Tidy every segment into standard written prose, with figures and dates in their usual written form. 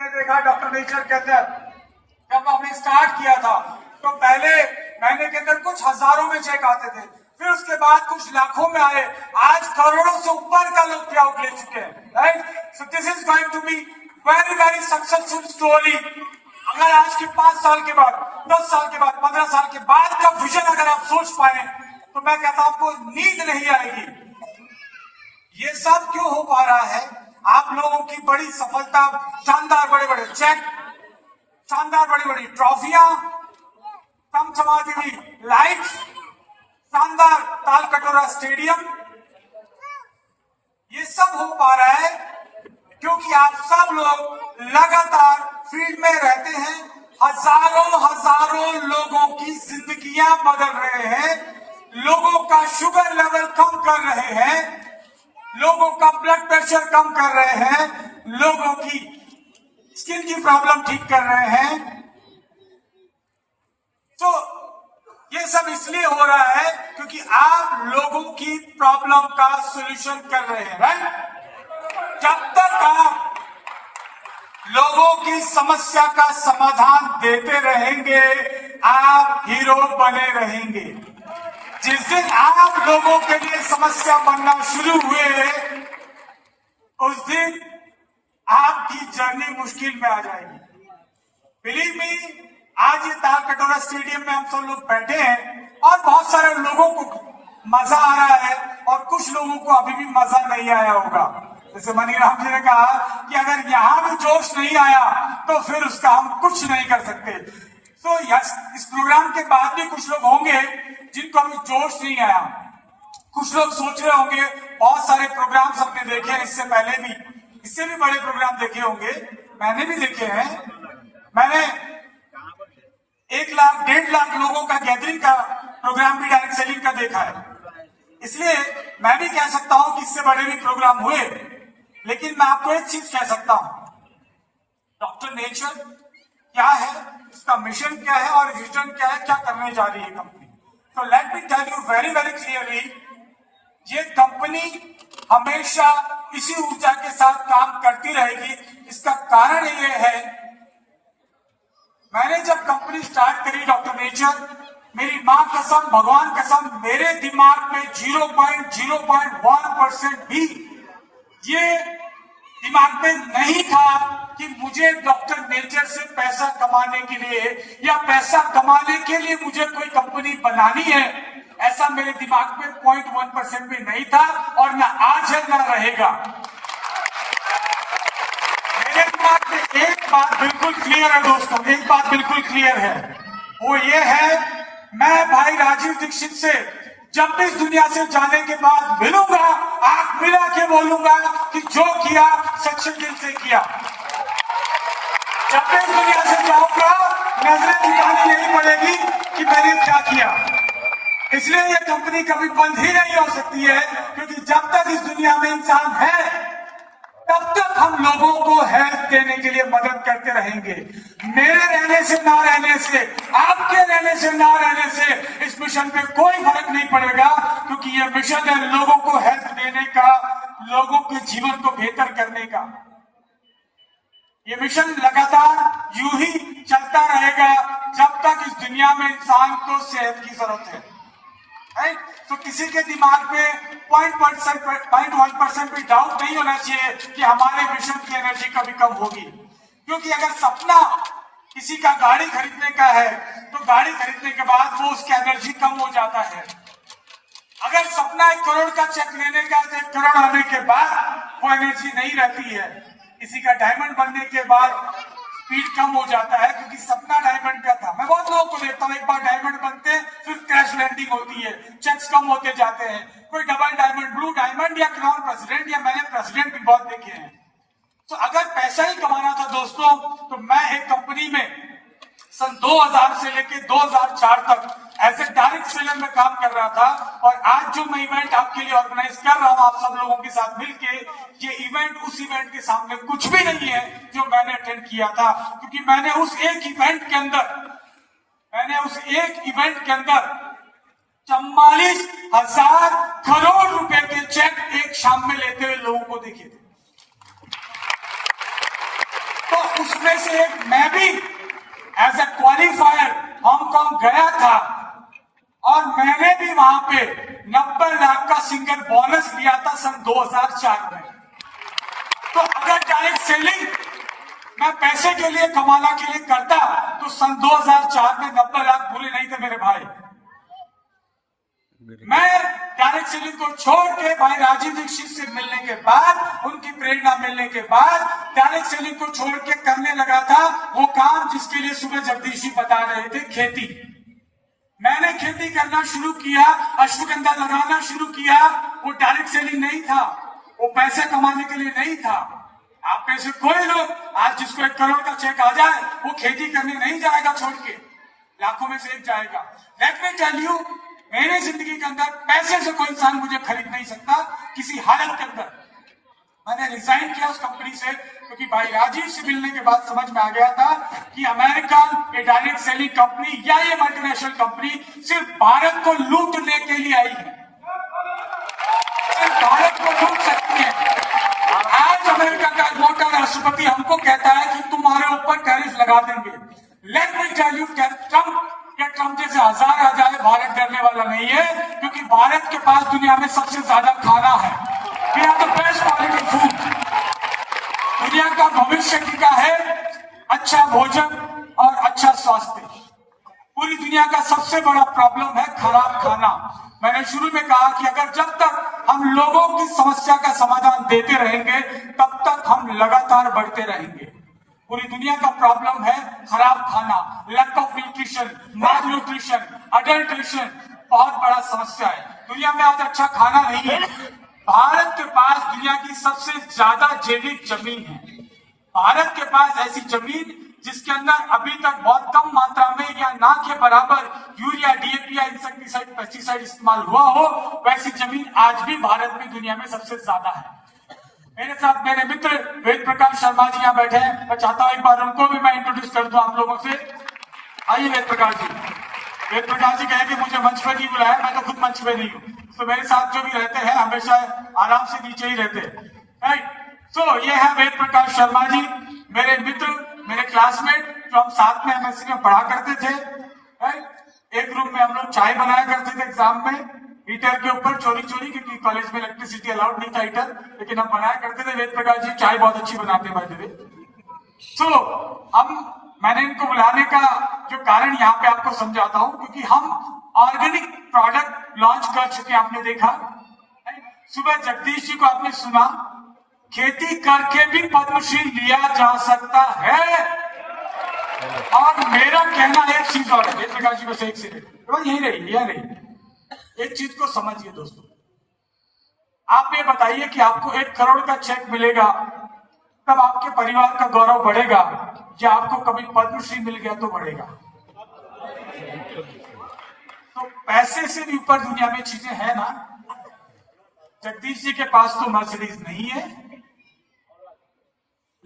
देखा doctor nature के अंदर जब हमने स्टार्ट किया था तो पहले महीने के अंदर कुछ हजारों में चेक आते थे, फिर उसके बाद कुछ लाखों में आए, आज करोड़ों से ऊपर का लोग पे आउट ले चुके हैं। Right, so this is going to be very very successful story. अगर आज के 5 साल के बाद, 10 साल के बाद, 15 साल के बाद का विजन अगर आप सोच पाए तो मैं कहता हूं आपको नींद नहीं आएगी। ये सब क्यों हो पा रहा है? आप लोगों की बड़ी सफलता, शानदार बड़े बड़े चेक, शानदार बड़ी बड़ी ट्रॉफियां, चमचमाती हुई लाइट्स, शानदार ताल कटोरा स्टेडियम, ये सब हो पा रहा है क्योंकि आप सब लोग लगातार फील्ड में रहते हैं, हजारों हजारों लोगों की जिंदगियां बदल रहे हैं, लोगों का शुगर लेवल कम कर रहे हैं, लोगों का ब्लड प्रेशर कम कर रहे हैं, लोगों की स्किन की प्रॉब्लम ठीक कर रहे हैं। तो ये सब इसलिए हो रहा है क्योंकि आप लोगों की प्रॉब्लम का सॉल्यूशन कर रहे हैं। राइट, जब तक आप लोगों की समस्या का समाधान देते रहेंगे आप हीरो बने रहेंगे। जिस दिन आप लोगों के लिए समस्या बनना शुरू हुए उस दिन आपकी जर्नी मुश्किल में आ जाएगी। बिलीव मी, आज ये ताल कटोरा स्टेडियम में हम सब लोग बैठे हैं और बहुत सारे लोगों को मजा आ रहा है और कुछ लोगों को अभी भी मजा नहीं आया होगा। जैसे मनीराम जी ने कहा कि अगर यहां भी जोश नहीं आया तो फिर उसका हम कुछ नहीं कर सकते। तो इस प्रोग्राम के बाद भी कुछ लोग होंगे जिनको अभी जोश नहीं आया। कुछ लोग सोच रहे होंगे, बहुत सारे प्रोग्राम्स हमने देखे हैं इससे पहले भी, इससे भी बड़े प्रोग्राम देखे होंगे, मैंने भी देखे हैं। मैंने 1 लाख 1.5 लाख लोगों का गैदरिंग का प्रोग्राम भी डायरेक्ट सेलिंग का देखा है, इसलिए मैं भी कह सकता हूं कि इससे बड़े भी प्रोग्राम हुए। लेकिन मैं आपको एक चीज कह सकता हूं, डॉक्टर नेचर क्या है, इसका मिशन क्या है और विजन क्या है, क्या करने जा रही है कंपनी। तो let me tell you very very clearly, ये कंपनी हमेशा इसी ऊर्जा के साथ काम करती रहेगी। इसका कारण ये है, मैंने जब कंपनी स्टार्ट करी डॉक्टर नेचर, मेरी मां कसम, भगवान कसम, मेरे दिमाग में 0.01% भी ये दिमाग में नहीं था कि मुझे डॉक्टर नेचर से पैसा कमाने के लिए या पैसा कमाने के लिए मुझे कोई कंपनी बनानी है, ऐसा मेरे दिमाग में 0.1% भी नहीं था और ना आज है ना रहेगा। मेरे दिमाग में एक बात बिल्कुल क्लियर है दोस्तों, एक बात बिल्कुल क्लियर है, वो ये है, मैं भाई राजीव दीक्षित से जब भी इस दुनिया से जाने के बाद मिलूंगा, आंख मिला के बोलूंगा कि जो किया सच्चे दिल से किया। जब भी इस दुनिया से जाऊंगा नजरें झुकानी नहीं पड़ेगी कि मैंने क्या किया। इसलिए ये कंपनी कभी बंद ही नहीं हो सकती है, क्योंकि जब तक इस दुनिया में इंसान है तब तक हम लोगों को हेल्प देने के लिए मदद करते रहेंगे। मेरे रहने से ना रहने से, आपके रहने से ना रहने से इस मिशन पे कोई फर्क नहीं पड़ेगा, क्योंकि ये मिशन है लोगों को हेल्प देने का, लोगों के जीवन को बेहतर करने का। ये मिशन लगातार यूं ही चलता रहेगा जब तक इस दुनिया में इंसान को सेहत की जरूरत है। तो किसी के दिमाग में 0.1% भी डाउट नहीं होना चाहिए कि हमारे मिशन की एनर्जी कभी कम होगी। क्योंकि अगर सपना किसी का गाड़ी खरीदने का है तो गाड़ी खरीदने के बाद वो उसकी एनर्जी कम हो जाता है। अगर सपना 1 करोड़ का चेक लेने का तो 1 करोड़ आने के बाद वो एनर्जी नहीं रहती है। किसी का डायमंड बनने के बाद स्पीड कम हो जाता है, क्योंकि सपना डायमंड का था। मैं बहुत लोगों को देखता हूँ, एक बार डायमंड बनते हैं फिर क्रैश लैंडिंग होती है, चेक्स कम होते जाते हैं। कोई डबल डायमंड, ब्लू डायमंड या क्राउन प्रेसिडेंट, या मैंने प्रेसिडेंट भी बहुत देखे हैं। तो अगर पैसा ही कमाना था दोस्तों, तो मैं एक कंपनी में सन 2000 से लेके 2004 तक एज ए डायरेक्ट सेलर में काम कर रहा था। और आज जो मैं इवेंट आपके लिए ऑर्गेनाइज कर रहा हूं आप सब लोगों के साथ मिलके, ये इवेंट उस इवेंट के सामने कुछ भी नहीं है जो मैंने अटेंड किया था। क्योंकि मैंने उस एक इवेंट के अंदर 44,000 करोड़ रुपए के चेक एक शाम में लेते हुए लोगों को देखे थे। तो उसमें से एक मैं भी एज ए क्वालिफायर हांगकांग गया था और मैंने भी वहां पे 90 लाख का सिंगल बोनस लिया था सन 2004 में। तो अगर डायरेक्ट सेलिंग मैं पैसे के लिए कमाना के लिए करता तो सन 2004 में 90 लाख पूरे नहीं थे मेरे भाई। मैं डायरेक्ट सेलिंग को छोड़ के भाई राजीव दीक्षित से मिलने के बाद, उनकी प्रेरणा मिलने के बाद डायरेक्ट सेलिंग को छोड़ के करने लगा था वो काम जिसके लिए सुबह जगदीश जी बता रहे थे, खेती। मैंने खेती करना शुरू किया, अश्वगंधा लगाना शुरू किया। वो डायरेक्ट सेलिंग नहीं था, वो पैसे कमाने के लिए नहीं था। आप में से कोई लोग आज जिसको 1 करोड़ का चेक आ जाए वो खेती करने नहीं जाएगा छोड़ के, लाखों में से एक जाएगा। लेट मी टेल यू, मेरी जिंदगी के अंदर पैसे से कोई इंसान मुझे खरीद नहीं सकता किसी हालत के अंदर। मैंने रिजाइन किया उस कंपनी से क्योंकि भाई राजीव से मिलने के बाद समझ में आ गया था कि अमेरिकन ये डायरेक्ट सेलिंग कंपनी या ये मल्टीनेशनल कंपनी सिर्फ भारत को लूटने के लिए आई है, सिर्फ भारत को लूट सकती है। आज अमेरिका का मोटा राष्ट्रपति हमको कहता है कि तुम्हारे ऊपर टैरिफ लगा देंगे। Let me tell you, Trump जैसे 1000 आ जाए, भारत डरने वाला नहीं है क्योंकि भारत के पास दुनिया में सबसे ज्यादा खाना है। We have the best quality food. दुनिया का भविष्य टिका है अच्छा भोजन और अच्छा स्वास्थ्य। पूरी दुनिया का सबसे बड़ा प्रॉब्लम है खराब खाना। मैंने शुरू में कहा कि अगर जब तक हम लोगों की समस्या का समाधान देते रहेंगे तब तक हम लगातार बढ़ते रहेंगे। पूरी दुनिया का प्रॉब्लम है खराब खाना, lack of nutrition, malnutrition, adulteration, बहुत बड़ा समस्या है। दुनिया में आज अच्छा खाना नहीं है। भारत के पास दुनिया की सबसे ज्यादा जैविक जमीन है। भारत के पास ऐसी जमीन जिसके अंदर अभी तक बहुत कम मात्रा में या ना के बराबर यूरिया, डीएपी या इंसेक्टिसाइड, पेस्टिसाइड इस्तेमाल हुआ हो, वैसी जमीन आज भी भारत में दुनिया में सबसे ज्यादा है। मेरे साथ मेरे मित्र वेद प्रकाश शर्मा जी यहाँ बैठे हैं। मैं चाहता हूं एक बार उनको भी मैं इंट्रोड्यूस कर दूं आप लोगों से। आइए वेद प्रकाश जी। वेद प्रकाश जी कहे कि मुझे मंच पे नहीं बुलाया, मैं तो खुद मंच पे नहीं हूँ। तो मेरे साथ जो भी रहते हैं हमेशा आराम से नीचे ही रहते हैं, राइट। सो ये है वेद प्रकाश शर्मा जी, मेरे मित्र, मेरे क्लासमेट, जो हम साथ में एमएससी में पढ़ा करते थे, राइट। एक रूम में हम लोग चाय बनाया करते थे एग्जाम में, हीटर के ऊपर चोरी चोरी, क्योंकि कॉलेज में इलेक्ट्रिसिटी अलाउड नहीं था हीटर, लेकिन हम बनाया करते थे। वेद प्रकाश जी चाय बहुत अच्छी बनाते हैं। सो मैंने इनको बुलाने का जो कारण यहाँ पे आपको समझाता हूँ, क्योंकि हम ऑर्गेनिक प्रोडक्ट लॉन्च कर चुके हैं। आपने देखा सुबह जगदीश जी को आपने सुना, खेती करके भी पद्मश्री लिया जा सकता है। और मेरा कहना एक चीज और है, वेद प्रकाश जी बस एक सेकंड यही रही, एक चीज को समझिए दोस्तों। आप ये बताइए कि आपको 1 करोड़ का चेक मिलेगा तब आपके परिवार का गौरव बढ़ेगा, या आपको कभी पद्मश्री मिल गया तो बढ़ेगा? तो पैसे से भी ऊपर दुनिया में चीजें हैं ना। जगदीश जी के पास तो मर्सिडीज नहीं है,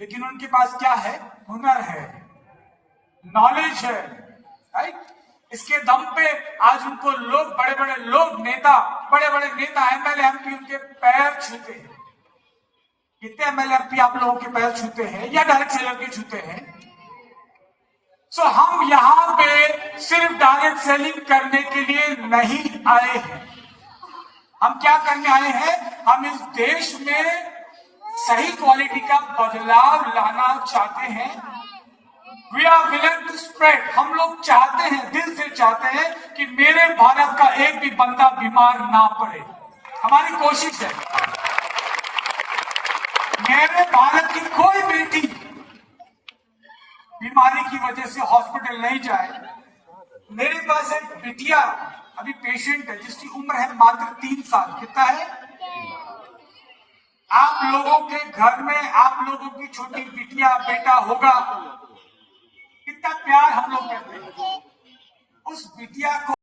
लेकिन उनके पास क्या है? हुनर है, नॉलेज है, राइट। इसके दम पे आज उनको लोग, बड़े बड़े लोग, नेता, बड़े बड़े नेता, एमएलए, एमपी उनके पैर छूते हैं। कितने एमएलए, एमपी आप लोगों के पैर छूते हैं या डायरेक्ट सेलर के छूते हैं? सो हम यहां पे सिर्फ डायरेक्ट सेलिंग करने के लिए नहीं आए हैं। हम क्या करने आए हैं? हम इस देश में सही क्वालिटी का बदलाव लाना चाहते हैं। We are willing to spread। हम लोग चाहते हैं, दिल से चाहते हैं कि मेरे भारत का एक भी बंदा बीमार ना पड़े। हमारी कोशिश है मेरे भारत की कोई बेटी बीमारी की वजह से हॉस्पिटल नहीं जाए। मेरे पास एक बिटिया अभी पेशेंट है जिसकी उम्र है मात्र 3 साल। कितना है? आप लोगों के घर में आप लोगों की छोटी बिटिया, बेटा होगा, कितना प्यार हम लोग करते हैं उस बिटिया को।